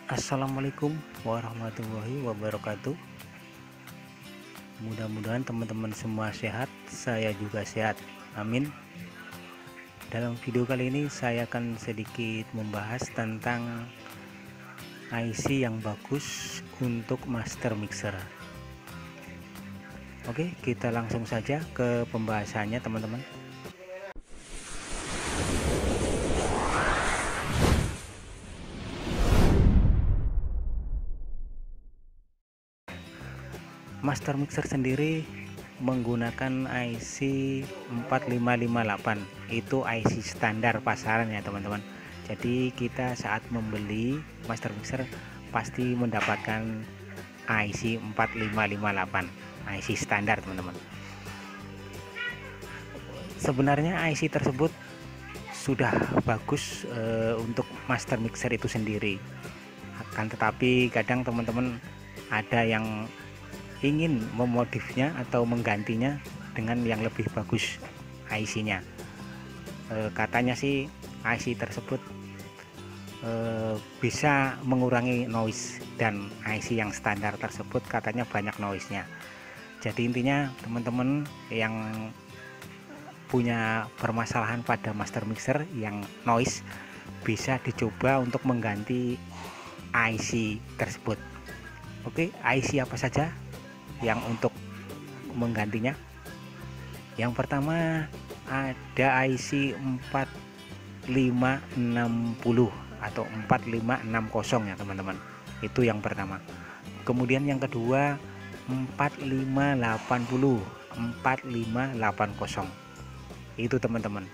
Assalamualaikum warahmatullahi wabarakatuh. Mudah-mudahan teman-teman semua sehat, saya juga sehat, amin. Dalam video kali ini saya akan sedikit membahas tentang IC yang bagus untuk master mixer. Oke, kita langsung saja ke pembahasannya teman-teman. Master mixer sendiri menggunakan IC 4558, itu IC standar pasaran ya teman-teman. Jadi kita saat membeli master mixer pasti mendapatkan IC 4558, IC standar teman-teman. Sebenarnya IC tersebut sudah bagus untuk master mixer itu sendiri, akan tetapi kadang teman-teman ada yang ingin memodifnya atau menggantinya dengan yang lebih bagus IC-nya. Katanya sih IC tersebut bisa mengurangi noise, dan IC yang standar tersebut katanya banyak noise-nya. Jadi intinya teman-teman yang punya permasalahan pada master mixer yang noise bisa dicoba untuk mengganti IC tersebut. Oke, IC apa saja yang untuk menggantinya? Yang pertama ada IC 4560 atau 4560 ya teman-teman, itu yang pertama. Kemudian yang kedua 4580, 4580 itu teman-teman.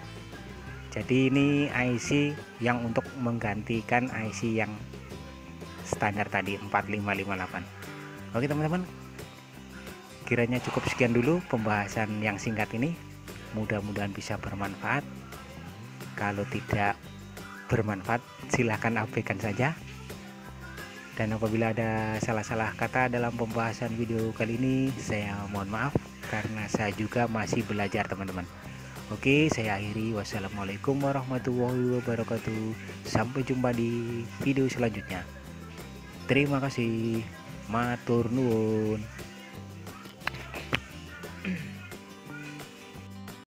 Jadi ini IC yang untuk menggantikan IC yang standar tadi 4558. Oke teman-teman, kiranya cukup sekian dulu pembahasan yang singkat ini, mudah-mudahan bisa bermanfaat. Kalau tidak bermanfaat silahkan abaikan saja, dan apabila ada salah-salah kata dalam pembahasan video kali ini saya mohon maaf, karena saya juga masih belajar teman-teman. Oke, saya akhiri. Wassalamualaikum warahmatullahi wabarakatuh. Sampai jumpa di video selanjutnya. Terima kasih, matur nuwun.